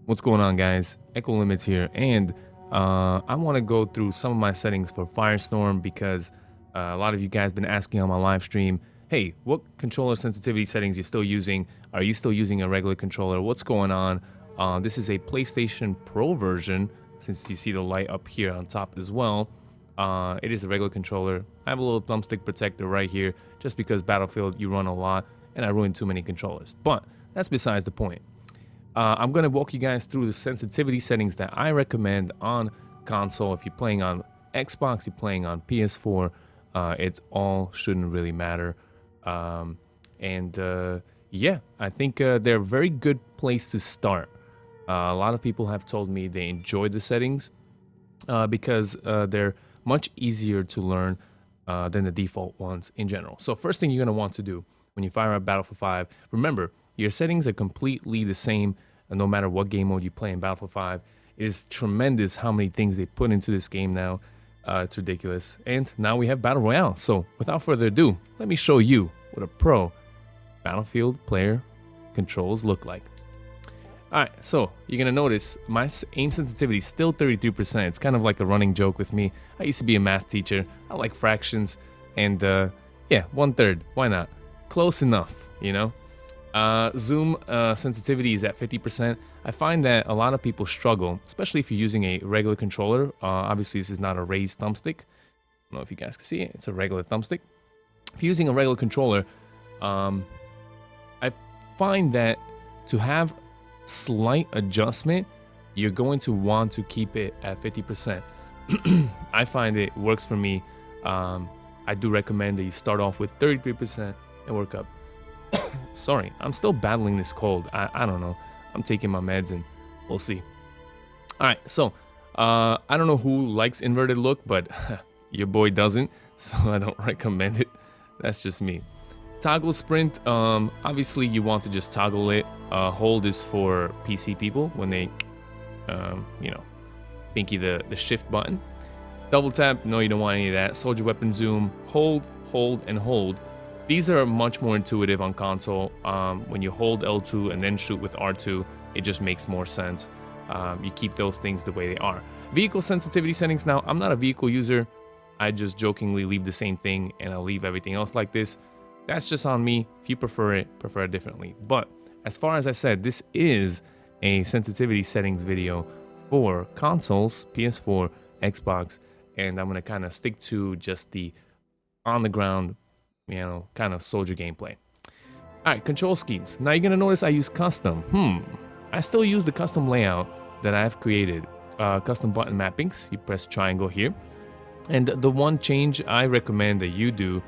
What's going on, guys? Ekolimits here, and I want to go through some of my settings for Firestorm because a lot of you guys been asking on my live stream, hey, what controller sensitivity settings you still using? Are you still using a regular controller? What's going on? This is a PlayStation Pro version, since you see the light up here on top as well. It is a regular controller. I have a little thumbstick protector right here, just because Battlefield you run a lot, and I ruin too many controllers. But that's besides the point. I'm going to walk you guys through the sensitivity settings that I recommend on console. If you're playing on Xbox, you're playing on PS4, it all shouldn't really matter. Yeah, I think they're a very good place to start. A lot of people have told me they enjoyed the settings because they're much easier to learn than the default ones in general. So first thing you're going to want to do when you fire up Battlefield 5, remember, your settings are completely the same no matter what game mode you play in Battlefield 5. It is tremendous how many things they put into this game now. It's ridiculous. And now we have Battle Royale. So without further ado, let me show you what a pro Battlefield player controls look like. Alright, so you're going to notice my aim sensitivity is still 33%. It's kind of like a running joke with me. I used to be a math teacher. I like fractions. And yeah, 1/3. Why not? Close enough, you know? Zoom sensitivity is at 50%. I find that a lot of people struggle, especially if you're using a regular controller. Obviously, this is not a raised thumbstick. I don't know if you guys can see it. It's a regular thumbstick. If you're using a regular controller, I find that to have slight adjustment, you're going to want to keep it at 50%. I find it works for me. I do recommend that you start off with 33% and work up. Sorry, I'm still battling this cold. I don't know. I'm taking my meds and we'll see. All right, so I don't know who likes inverted look, but your boy doesn't, so I don't recommend it. That's just me. Toggle sprint, obviously you want to just toggle it. Hold is for PC people when they, pinky the shift button. Double tap, no, you don't want any of that. Soldier weapon zoom, hold, and hold. These are much more intuitive on console. When you hold L2 and then shoot with R2, it just makes more sense. You keep those things the way they are. Vehicle sensitivity settings, now, I'm not a vehicle user. I just jokingly leave the same thing and I'll leave everything else like this. That's just on me. If you prefer it differently. But as far as I said, this is a sensitivity settings video for consoles, PS4, Xbox, and I'm going to kind of stick to just the on the ground, kind of soldier gameplay. All right, control schemes. Now you're going to notice I use custom. I still use the custom layout that I've created. Custom button mappings. You press triangle here. And the one change I recommend that you do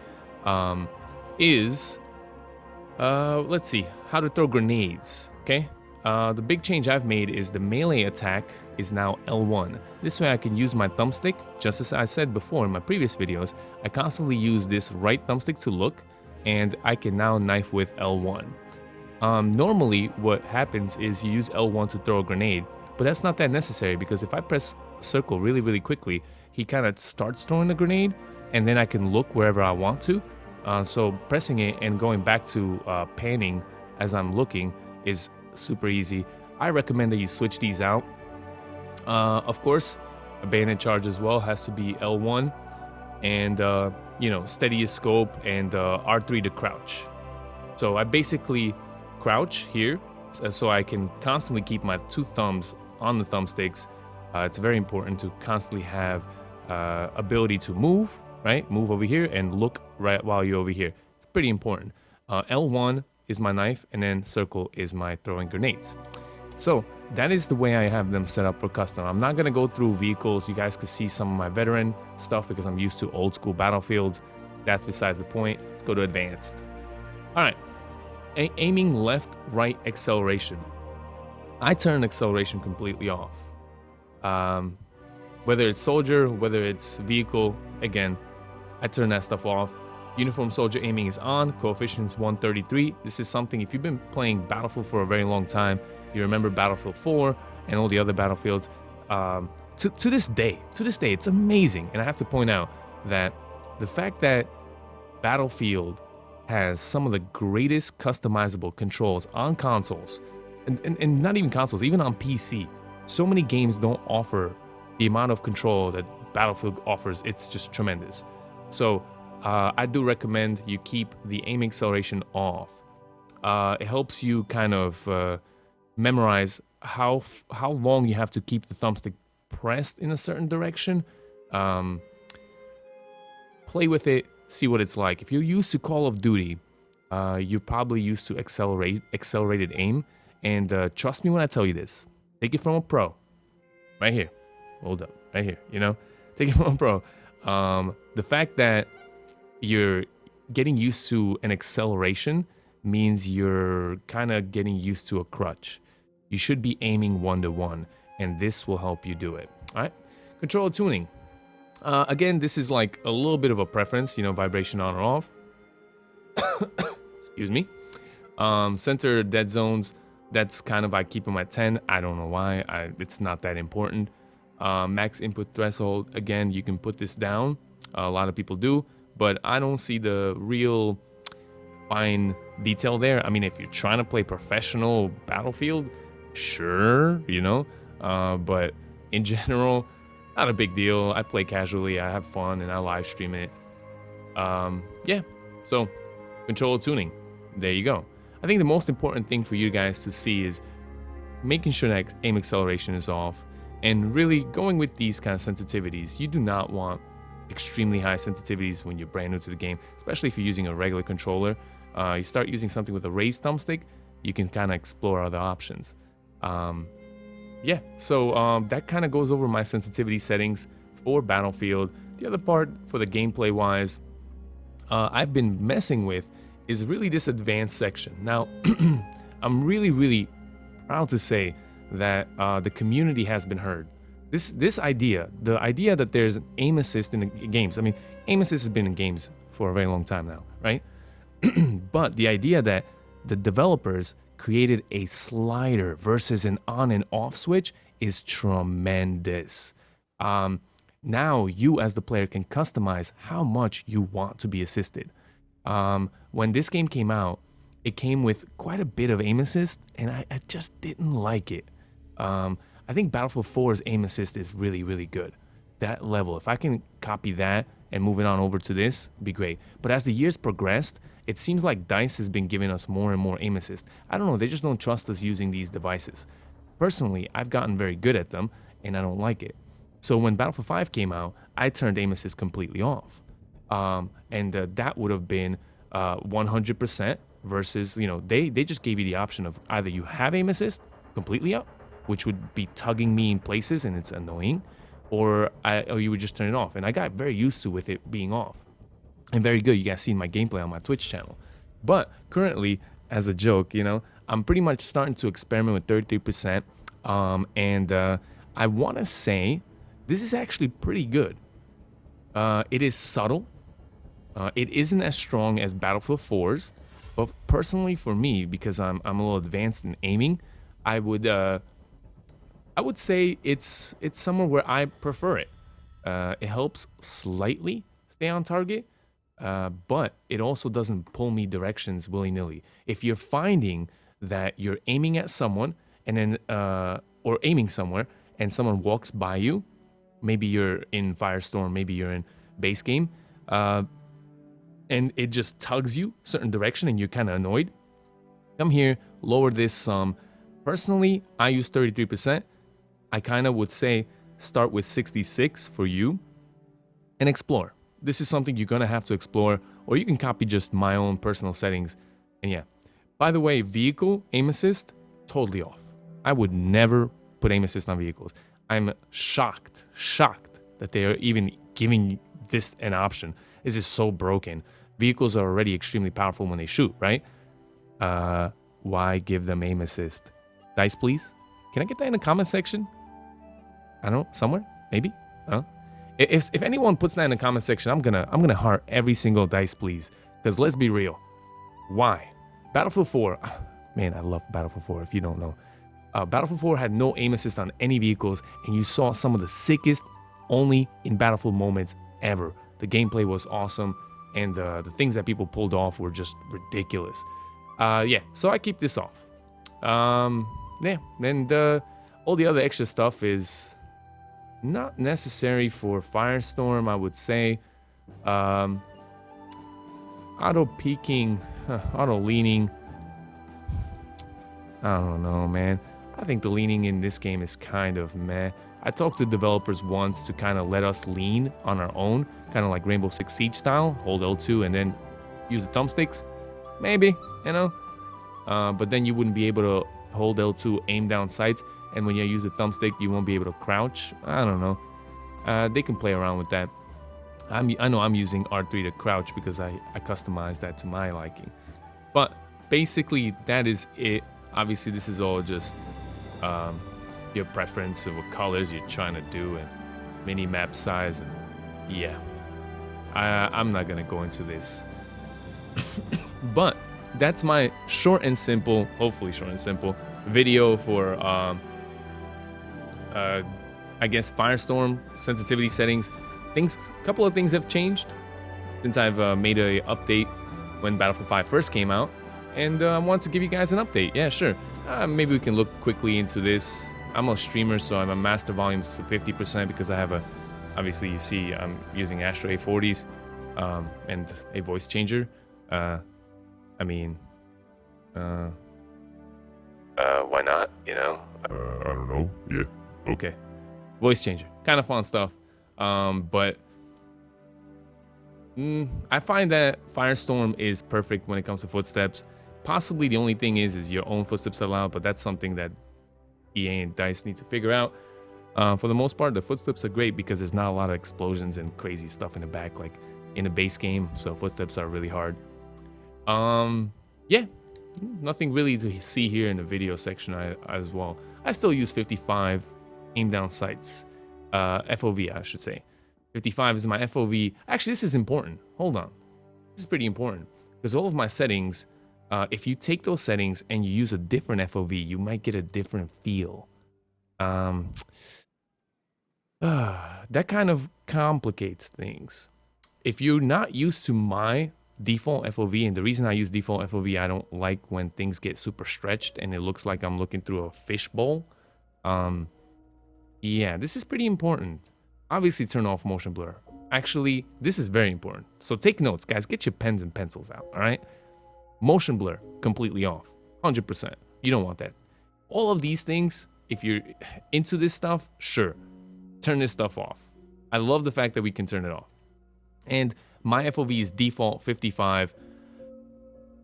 is, let's see, how to throw grenades, okay? The big change I've made is the melee attack is now L1. This way I can use my thumbstick, just as I said before in my previous videos. I constantly use this right thumbstick to look, and I can now knife with L1. Normally what happens is you use L1 to throw a grenade, but that's not that necessary because if I press circle really quickly, he kind of starts throwing the grenade, and then I can look wherever I want to. So pressing it and going back to panning as I'm looking is super easy. I recommend that you switch these out. Of course, a bayonet charge as well has to be L1, and steady your scope and R3 to crouch. So I basically crouch here so I can constantly keep my two thumbs on the thumbsticks. It's very important to constantly have ability to move, right? Move over here and look right while you're over here. It's pretty important. L1 is my knife, and then circle is my throwing grenades. So that is the way I have them set up for custom. I'm not going to go through vehicles. You guys can see some of my veteran stuff because I'm used to old school battlefields. That's besides the point. Let's go to advanced. All right. Aiming left, right acceleration. I turn acceleration completely off. Whether it's soldier, whether it's vehicle, again, I turn that stuff off. Uniform soldier aiming is on, coefficient's 133. This is something, if you've been playing Battlefield for a very long time, you remember Battlefield 4 and all the other Battlefields. To this day, it's amazing. And I have to point out that the fact that Battlefield has some of the greatest customizable controls on consoles and not even consoles, even on PC. So many games don't offer the amount of control that Battlefield offers. It's just tremendous. So I do recommend you keep the aim acceleration off. It helps you kind of memorize how long you have to keep the thumbstick pressed in a certain direction. Play with it, see what it's like. If you're used to Call of Duty, you're probably used to accelerated aim. And trust me when I tell you this. Take it from a pro. Right here. Hold up. Right here. You know? Take it from a pro. The fact that you're getting used to an acceleration means you're kind of getting used to a crutch. You should be aiming 1-to-1, and this will help you do it. All right? Controller tuning. Again, this is like a little bit of a preference, vibration on or off. Excuse me. Center dead zones, that's kind of, I keep them at 10. I don't know why. It's not that important. Max input threshold, again, you can put this down. A lot of people do, but I don't see the real fine detail there. I mean, if you're trying to play professional Battlefield, sure, but in general, not a big deal. I play casually, I have fun, and I live stream it. Yeah, so controller tuning, there you go. I think the most important thing for you guys to see is making sure that aim acceleration is off and really going with these kind of sensitivities. You do not want extremely high sensitivities when you're brand new to the game, especially if you're using a regular controller. You start using something with a raised thumbstick, you can kind of explore other options. Yeah, so that kind of goes over my sensitivity settings for Battlefield. The other part for the gameplay wise, I've been messing with is really this advanced section. Now, I'm really proud to say that the community has been heard. This idea, the idea that there's aim assist in the games. I mean, aim assist has been in games for a very long time now, right? But the idea that the developers created a slider versus an on and off switch is tremendous. Now you as the player can customize how much you want to be assisted. When this game came out, it came with quite a bit of aim assist, and I just didn't like it. I think Battlefield 4's aim assist is really good. That level, if I can copy that and move it on over to this, it'd be great. But as the years progressed, it seems like DICE has been giving us more and more aim assist. I don't know, they just don't trust us using these devices. Personally, I've gotten very good at them, and I don't like it. So when Battlefield 5 came out, I turned aim assist completely off. And that would have been 100% versus, they just gave you the option of either you have aim assist completely up, which would be tugging me in places and it's annoying, or you would just turn it off. And I got very used to with it being off. And very good, you guys seen my gameplay on my Twitch channel. But currently, as a joke, I'm pretty much starting to experiment with 33%. And I want to say this is actually pretty good. It is subtle. It isn't as strong as Battlefield 4's, but personally for me, because I'm a little advanced in aiming, I would say it's somewhere where I prefer it. It helps slightly stay on target, but it also doesn't pull me directions willy-nilly. If you're finding that you're aiming at someone and then or aiming somewhere and someone walks by you, maybe you're in Firestorm, maybe you're in base game, and it just tugs you a certain direction and you're kind of annoyed, come here, lower this some. Personally, I use 33%. I kind of would say start with 66 for you and explore. This is something you're going to have to explore, or you can copy just my own personal settings. And yeah, by the way, vehicle aim assist, totally off. I would never put aim assist on vehicles. I'm shocked that they are even giving this an option. This is so broken. Vehicles are already extremely powerful when they shoot, right? Why give them aim assist? DICE, please? Can I get that in the comment section? I don't know, somewhere, maybe? If anyone puts that in the comment section, I'm gonna heart every single DICE, please. Because let's be real. Why? Battlefield 4, man, I love Battlefield 4 if you don't know. Battlefield 4 had no aim assist on any vehicles, and you saw some of the sickest only in Battlefield moments ever. The gameplay was awesome, and the things that people pulled off were just ridiculous. Yeah, so I keep this off. yeah, and all the other extra stuff is not necessary for Firestorm, I would say. Auto peaking, auto leaning. I don't know, man. I think the leaning in this game is kind of meh. I talked to developers once to kind of let us lean on our own, kind of like Rainbow Six Siege style, hold L2 and then use the thumbsticks. Maybe, you know. But then you wouldn't be able to hold L2, aim down sights, and when you use the thumbstick, you won't be able to crouch. I don't know. They can play around with that. I know I'm using R3 to crouch because I customized that to my liking. But basically, that is it. Obviously, this is all just your preference of what colors you're trying to do and mini map size. And yeah, I'm not going to go into this. But that's my short and simple, hopefully short and simple, video for, I guess, Firestorm sensitivity settings. A couple of things have changed since I've made a update when Battlefield 5 first came out, and I want to give you guys an update. Yeah, sure. Maybe we can look quickly into this. I'm a streamer, so I'm a master volumes to 50% because I have a, obviously you see I'm using Astro A40s and a voice changer. I mean, why not? You know? I don't know. Yeah. Okay. Voice changer, kind of fun stuff. But I find that Firestorm is perfect when it comes to footsteps. Possibly the only thing is your own footsteps allowed, but that's something that EA and DICE need to figure out. For the most part, the footsteps are great because there's not a lot of explosions and crazy stuff in the back, like in a base game. So footsteps are really hard. Yeah, nothing really to see here in the video section as well. I still use 55 aim down sights. FOV, I should say. 55 is my FOV. Actually, this is important. Hold on. This is pretty important because all of my settings, if you take those settings and you use a different FOV, you might get a different feel. That kind of complicates things. If you're not used to my default FOV, and the reason I use default FOV, I don't like when things get super stretched and it looks like I'm looking through a fishbowl. Yeah, this is pretty important. Obviously, turn off motion blur. Actually, this is very important. So take notes, guys. Get your pens and pencils out, all right? Motion blur, completely off. 100%. You don't want that. All of these things, if you're into this stuff, sure. Turn this stuff off. I love the fact that we can turn it off. And my FOV is default 55.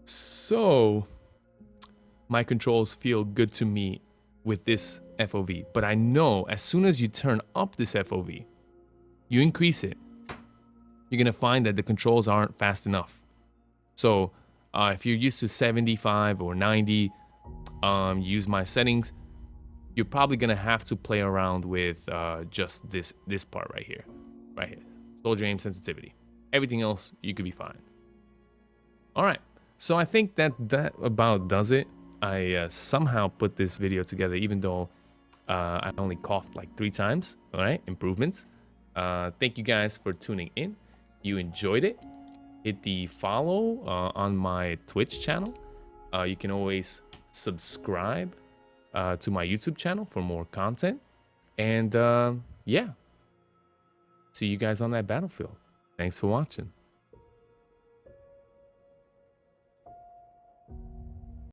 So my controls feel good to me with this FOV. But I know as soon as you turn up this FOV, you increase it, you're going to find that the controls aren't fast enough. So if you're used to 75 or 90, use my settings, you're probably going to have to play around with just this part right here. Soldier aim sensitivity. Everything else, you could be fine. All right. So I think that about does it. I somehow put this video together, even though I only coughed like 3 times. All right. Improvements. Thank you guys for tuning in. You enjoyed it. Hit the follow on my Twitch channel. You can always subscribe to my YouTube channel for more content. And yeah, see you guys on that battlefield. Thanks for watching.